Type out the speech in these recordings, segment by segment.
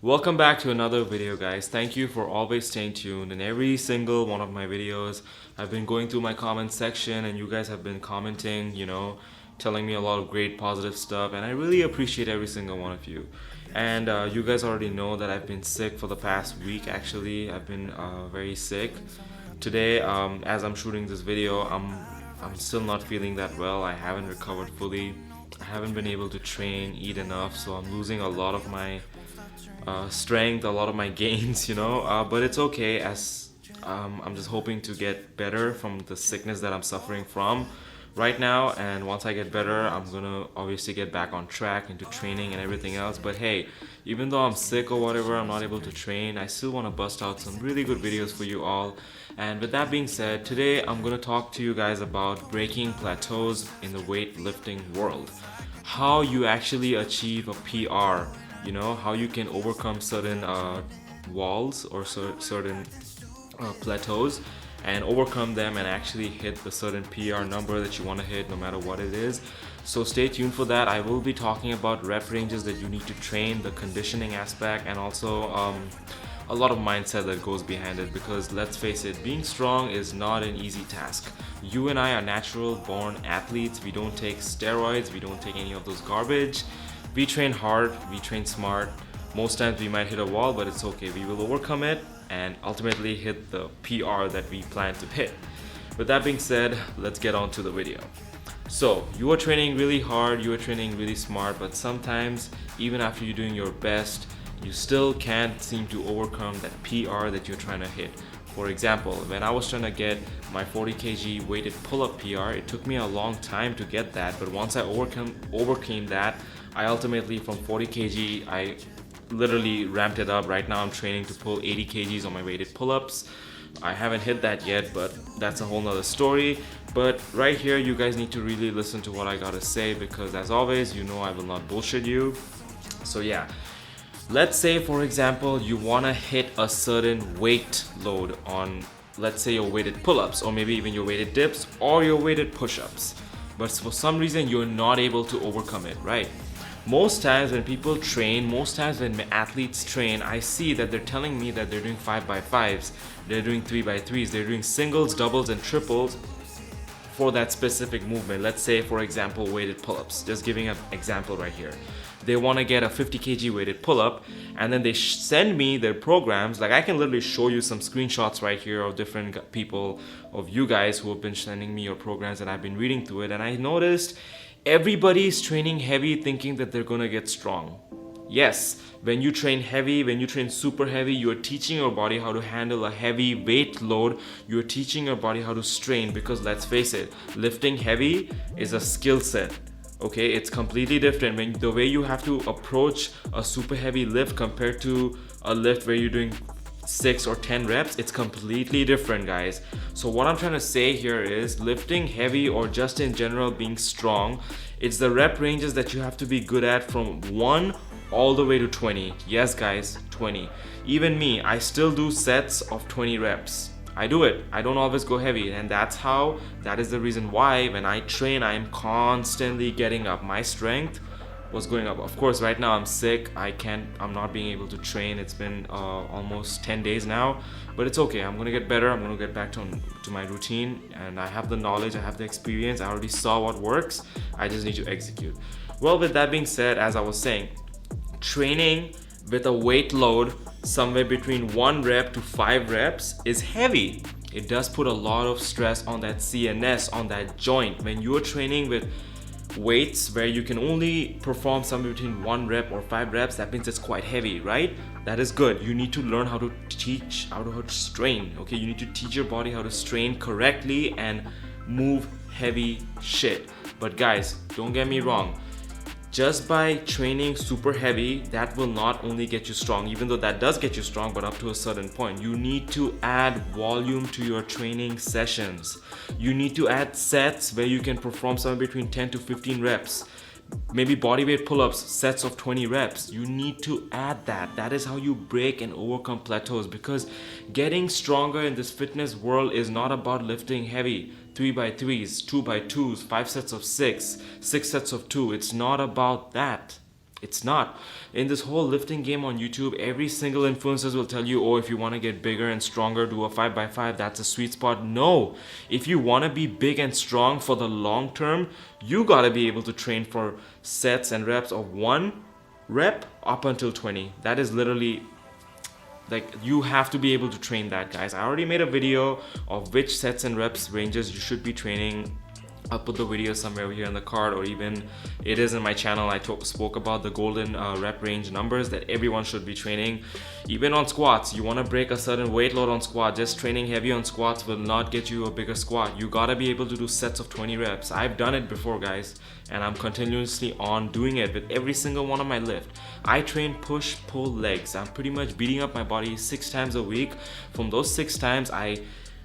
Welcome back to another video, guys. Thank you for always staying tuned in every single one of my videos. I've been going through my comment section and you guys have been commenting, telling me a lot of great positive stuff, and I really appreciate every single one of you. And you guys already know that I've been sick for the past week. Actually, I've been very sick. Today, as I'm shooting this video, I'm still not feeling that well. I haven't recovered fully. I haven't been able to train, eat enough, so I'm losing a lot of my strength, a lot of my gains, but it's okay, as I'm just hoping to get better from the sickness that I'm suffering from right now. And once I get better, I'm gonna obviously get back on track into training and everything else. But hey, even though I'm sick or whatever, I'm not able to train, I still want to bust out some really good videos for you all. And with that being said, today I'm gonna talk to you guys about breaking plateaus in the weightlifting world, how you actually achieve a PR, how you can overcome certain walls or certain plateaus and overcome them and actually hit the certain PR number that you want to hit, no matter what it is. So stay tuned for that. I will be talking about rep ranges that you need to train, the conditioning aspect, and also a lot of mindset that goes behind it, because let's face it, being strong is not an easy task. You and I are natural born athletes. We don't take steroids, we don't take any of those garbage. We train hard, we train smart. Most times we might hit a wall, but it's okay. We will overcome it and ultimately hit the PR that we plan to hit. With that being said, let's get on to the video. So you are training really hard, you are training really smart, but sometimes even after you're doing your best, you still can't seem to overcome that PR that you're trying to hit. For example, when I was trying to get my 40 kg weighted pull-up PR, it took me a long time to get that, but once I overcame that, I ultimately, from 40 kg, I literally ramped it up. Right now I'm training to pull 80 kgs on my weighted pull-ups. I haven't hit that yet, but that's a whole nother story. But right here, you guys need to really listen to what I gotta say, because as always, I will not bullshit you. So yeah, let's say, for example, you wanna hit a certain weight load on, let's say, your weighted pull-ups, or maybe even your weighted dips or your weighted push-ups. But for some reason, you're not able to overcome it, right? Most times when people train, most times when athletes train, I see that they're telling me that they're doing 5x5s, they're doing 3x3s, they're doing singles, doubles, and triples for that specific movement. Let's say, for example, weighted pull-ups. Just giving an example right here. They want to get a 50 kg weighted pull-up, and then they send me their programs. Like, I can literally show you some screenshots right here of different people, of you guys who have been sending me your programs, and I've been reading through it, and I noticed everybody's training heavy thinking that they're gonna get strong. Yes, when you train heavy, when you train super heavy, you're teaching your body how to handle a heavy weight load. You're teaching your body how to strain, because let's face it, lifting heavy is a skill set. Okay, it's completely different. When the way you have to approach a super heavy lift compared to a lift where you're doing 6 or 10 reps, it's completely different, guys. So what I'm trying to say here is, lifting heavy, or just in general being strong, it's the rep ranges that you have to be good at, from 1 all the way to 20. Yes, guys, 20. Even me, I still do sets of 20 reps. I do it. I don't always go heavy, and that is the reason why when I train, I am constantly getting up. My strength was going up. Of course, right now I'm sick. I'm not being able to train. It's been almost 10 days now, but it's okay. I'm gonna get better. I'm gonna get back to my routine, and I have the knowledge, I have the experience. I already saw what works. I just need to execute. Well, with that being said, as I was saying, training with a weight load somewhere between 1 rep to 5 reps is heavy. It does put a lot of stress on that CNS, on that joint. When you're training with weights where you can only perform somewhere between 1 rep or 5 reps, that means it's quite heavy, right? That is good. You need to learn how to strain. Okay, you need to teach your body how to strain correctly and move heavy shit. But guys, don't get me wrong, just by training super heavy, that will not only get you strong, even though that does get you strong, but up to a certain point. You need to add volume to your training sessions. You need to add sets where you can perform somewhere between 10 to 15 reps. Maybe bodyweight pull-ups, sets of 20 reps. You need to add that. That is how you break and overcome plateaus, because getting stronger in this fitness world is not about lifting heavy 3x3s, 2x2s, 5 sets of 6, 6 sets of 2. It's not about that. It's not. In this whole lifting game on YouTube, every single influencers will tell you, oh, if you want to get bigger and stronger, do a 5x5. That's a sweet spot. No. If you want to be big and strong for the long term, you got to be able to train for sets and reps of 1 rep up until 20. That is literally, like, you have to be able to train that, guys. I already made a video of which sets and reps ranges you should be training. I'll put the video somewhere here in the card, or even it is in my channel. I spoke about the golden rep range numbers that everyone should be training. Even on squats, you want to break a certain weight load on squat. Just training heavy on squats will not get you a bigger squat. You gotta be able to do sets of 20 reps. I've done it before, guys, and I'm continuously on doing it with every single one of my lift. I train push, pull, legs. I'm pretty much beating up my body 6 times a week. From those 6 times, I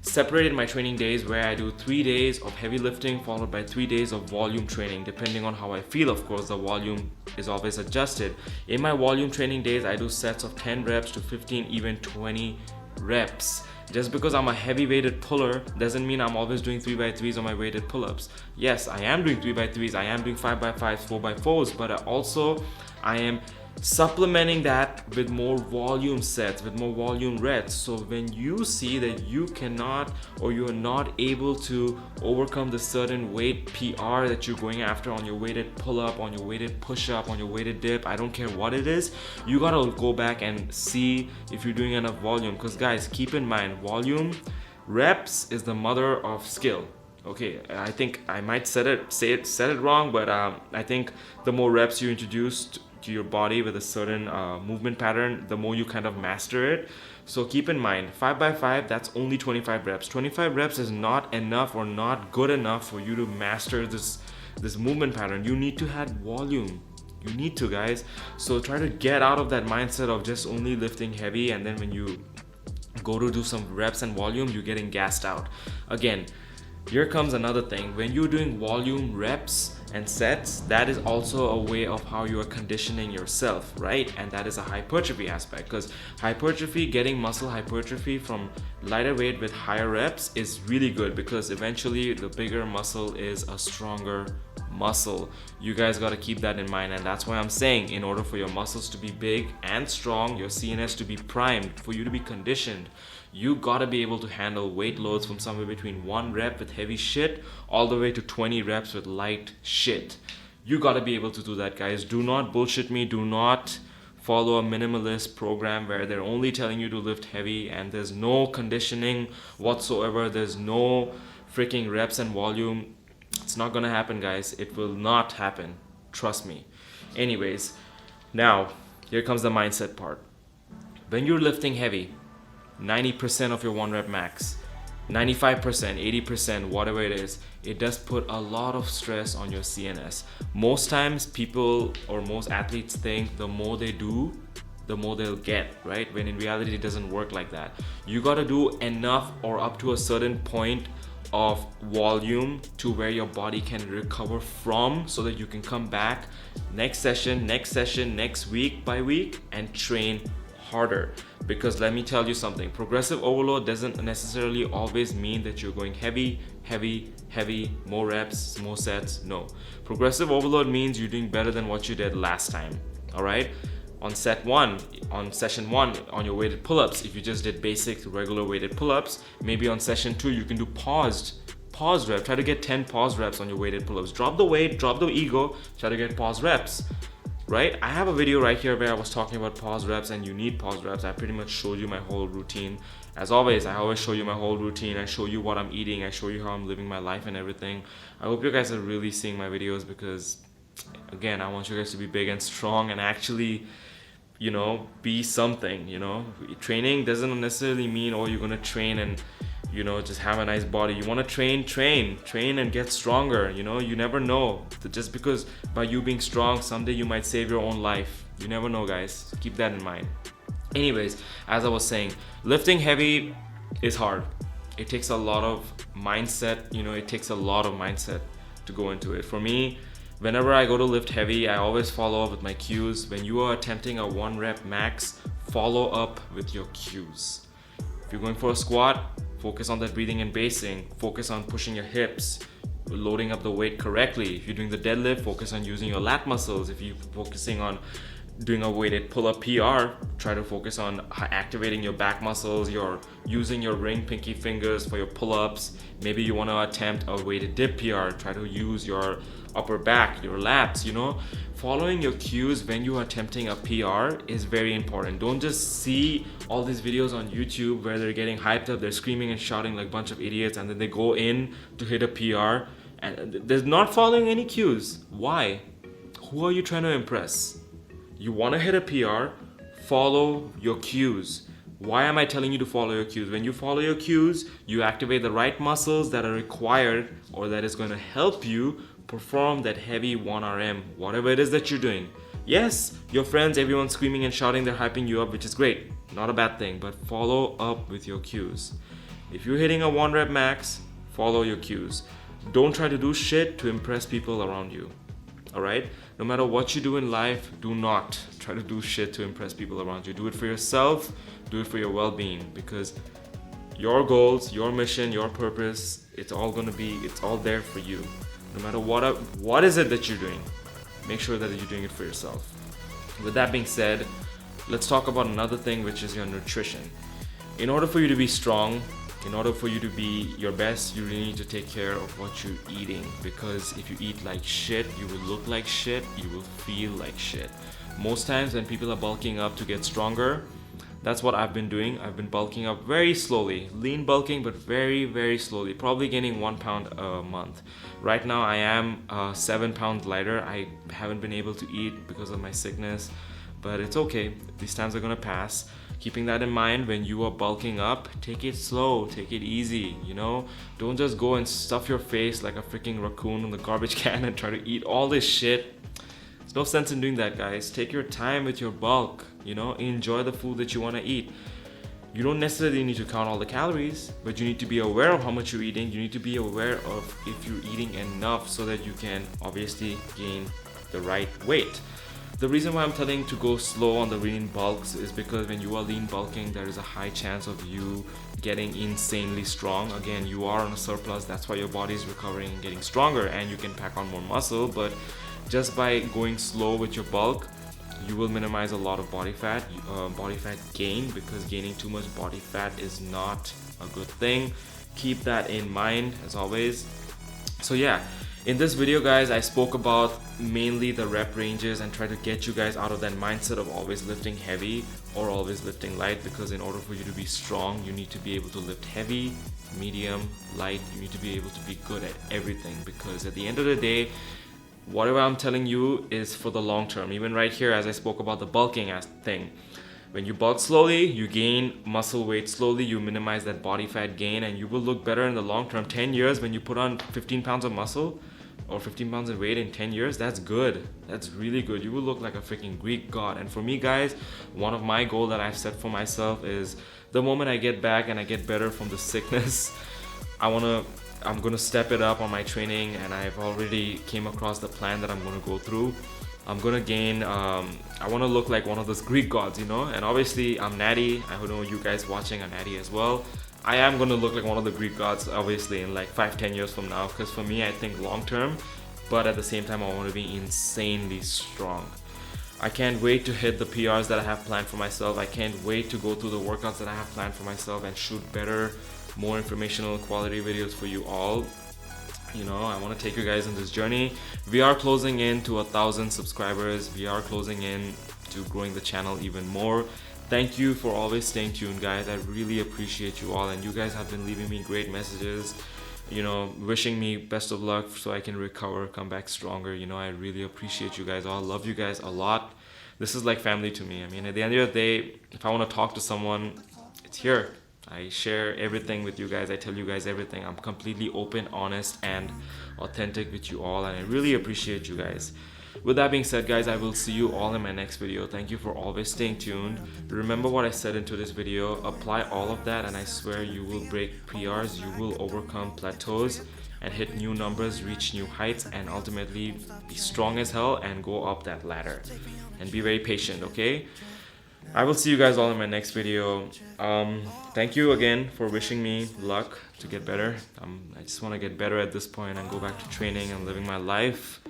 separated my training days where I do 3 days of heavy lifting followed by 3 days of volume training, depending on how I feel. Of course, the volume is always adjusted. In my volume training days, I do sets of 10 reps to 15, even 20 reps. Just because I'm a heavy weighted puller doesn't mean I'm always doing 3x3s on my weighted pull-ups. Yes, I am doing 3x3s, I am doing 5x5s, 4x4s, but I am supplementing that with more volume sets, with more volume reps. So when you see that you cannot, or you are not able to overcome the certain weight PR that you're going after on your weighted pull-up, on your weighted push-up, on your weighted dip, I don't care what it is, you gotta go back and see if you're doing enough volume. Because guys, keep in mind, volume reps is the mother of skill. Okay, I think I might said it wrong, but I think the more reps you introduce to your body with a certain movement pattern, the more you kind of master it. So keep in mind, 5x5, that's only 25 reps. 25 reps is not enough or not good enough for you to master this movement pattern. You need to have volume. You need to, guys. So try to get out of that mindset of just only lifting heavy, and then when you go to do some reps and volume, you're getting gassed out. Again, here comes another thing. When you're doing volume reps and sets, that is also a way of how you are conditioning yourself, right? And that is a hypertrophy aspect, because hypertrophy, getting muscle hypertrophy from lighter weight with higher reps is really good, because eventually the bigger muscle is a stronger muscle. You guys got to keep that in mind, and that's why I'm saying, in order for your muscles to be big and strong, your CNS to be primed, for you to be conditioned, you gotta be able to handle weight loads from somewhere between 1 rep with heavy shit all the way to 20 reps with light shit. You gotta be able to do that, guys. Do not bullshit me. Do not follow a minimalist program where they're only telling you to lift heavy and there's no conditioning whatsoever. There's no freaking reps and volume. It's not gonna happen, guys. It will not happen. Trust me. Anyways, now here comes the mindset part. When you're lifting heavy, 90% of your 1 rep max, 95%, 80%, whatever it is, it does put a lot of stress on your CNS. Most times people, or most athletes, think the more they do, the more they'll get, right? When in reality it doesn't work like that. You gotta do enough or up to a certain point of volume to where your body can recover from, so that you can come back next session, next week by week, and train harder. Because let me tell you something, progressive overload doesn't necessarily always mean that you're going heavy, more reps, more sets. No, progressive overload means you're doing better than what you did last time. All right, on session 1 on your weighted pull-ups, if you just did basic regular weighted pull-ups, maybe on session 2 you can do pause reps. Try to get 10 pause reps on your weighted pull-ups. Drop the weight, drop the ego, try to get pause reps. Right? I have a video right here where I was talking about pause reps, and you need pause reps. I pretty much showed you my whole routine. As always, I always show you my whole routine. I show you what I'm eating. I show you how I'm living my life and everything. I hope you guys are really seeing my videos, because again, I want you guys to be big and strong and actually, be something. Training doesn't necessarily mean, oh, you're gonna train and just have a nice body. You want to train and get stronger. You never know. Just because by you being strong, someday you might save your own life. You never know, guys. Keep that in mind. Anyways, as I was saying, lifting heavy is hard. It takes a lot of mindset. It takes a lot of mindset to go into it. For me, whenever I go to lift heavy, I always follow up with my cues. When you are attempting a 1 rep max, follow up with your cues. If you're going for a squat, focus on that breathing and basing. Focus on pushing your hips. loading up the weight correctly. If you're doing the deadlift, focus on using your lat muscles. If you're focusing on doing a weighted pull-up PR, try to focus on activating your back muscles. You're using your ring pinky fingers for your pull-ups. Maybe you want to attempt a weighted dip PR, try to use your upper back, your lats, you know. Following your cues when you are attempting a PR is very important. Don't just see all these videos on YouTube where they're getting hyped up, they're screaming and shouting like a bunch of idiots, and then they go in to hit a PR and they're not following any cues. Why? Who are you trying to impress? You want to hit a PR, follow your cues. Why am I telling you to follow your cues? When you follow your cues, you activate the right muscles that are required or that is going to help you perform that heavy 1RM, whatever it is that you're doing. Yes, your friends, everyone's screaming and shouting, they're hyping you up, which is great. Not a bad thing, but follow up with your cues. If you're hitting a 1 rep max, follow your cues. Don't try to do shit to impress people around you. Alright? No matter what you do in life, do not try to do shit to impress people around you. Do it for yourself, do it for your well-being, because your goals, your mission, your purpose, it's all there for you. No matter what is it that you're doing, make sure that you're doing it for yourself. With that being said, let's talk about another thing, which is your nutrition. In order for you to be strong, in order for you to be your best, you really need to take care of what you're eating, because if you eat like shit, you will look like shit, you will feel like shit. Most times when people are bulking up to get stronger, that's what I've been doing. I've been bulking up very slowly, lean bulking, but very, very slowly, probably gaining 1 pound a month. Right now I am 7 pounds lighter. I haven't been able to eat because of my sickness, but it's okay. These times are gonna pass. Keeping that in mind, when you are bulking up, take it slow, take it easy, you know? Don't just go and stuff your face like a freaking raccoon in the garbage can and try to eat all this shit. There's no sense in doing that, guys. Take your time with your bulk, you know? Enjoy the food that you want to eat. You don't necessarily need to count all the calories, but you need to be aware of how much you're eating. You need to be aware of if you're eating enough so that you can obviously gain the right weight. The reason why I'm telling you to go slow on the lean bulks is because when you are lean bulking, there is a high chance of you getting insanely strong. Again, you are on a surplus, that's why your body is recovering and getting stronger, and you can pack on more muscle. But just by going slow with your bulk, you will minimize a lot of body fat gain, because gaining too much body fat is not a good thing. Keep that in mind as always. So yeah, in this video, guys, I spoke about mainly the rep ranges and try to get you guys out of that mindset of always lifting heavy or always lifting light, because in order for you to be strong, you need to be able to lift heavy, medium, light. You need to be able to be good at everything, because at the end of the day, whatever I'm telling you is for the long term. Even right here, as I spoke about the bulking thing, when you bulk slowly, you gain muscle weight slowly, you minimize that body fat gain, and you will look better in the long term. 10 years, when you put on 15 pounds of muscle or 15 pounds of weight in 10 years, that's good. That's really good. You will look like a freaking Greek god. And for me, guys, one of my goals that I've set for myself is the moment I get back and I get better from the sickness, I'm gonna step it up on my training, and I've already came across the plan that I'm gonna go through. I'm gonna gain, I wanna look like one of those Greek gods, you know? And obviously I'm natty. I know you guys watching are natty as well. I am gonna look like one of the Greek gods, obviously, in like 5-10 years from now, because for me, I think long term, but at the same time, I wanna be insanely strong. I can't wait to hit the PRs that I have planned for myself. I can't wait to go through the workouts that I have planned for myself and shoot better, more informational quality videos for you all. You know, I want to take you guys on this journey. We are closing in to 1,000 subscribers. We are closing in to growing the channel even more. Thank you for always staying tuned, guys. I really appreciate you all, and you guys have been leaving me great messages, you know, wishing me best of luck so I can recover, come back stronger. You know, I really appreciate you guys all. Love you guys a lot. This is like family to me. I mean, at the end of the day, if I want to talk to someone, it's here. I share everything with you guys. I tell you guys everything. I'm completely open, honest, and authentic with you all, and I really appreciate you guys. With that being said, guys, I will see you all in my next video. Thank you for always staying tuned. Remember what I said into this video. Apply all of that, and I swear you will break PRs, you will overcome plateaus, and hit new numbers, reach new heights, and ultimately be strong as hell and go up that ladder. And be very patient, okay? I will see you guys all in my next video. Thank you again for wishing me luck to get better. I just want to get better at this point and go back to training and living my life.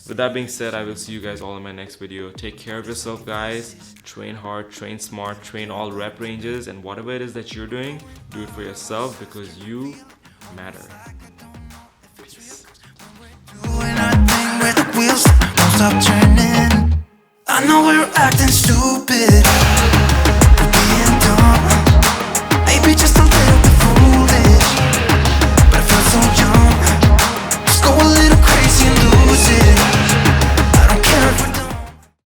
With that being said, I will see you guys all in my next video. Take care of yourself, guys. Train hard, train smart, train all rep ranges, and whatever it is that you're doing, do it for yourself because you matter. Peace. Doing our thing where the wheels don't stop turning. I know we're acting stupid.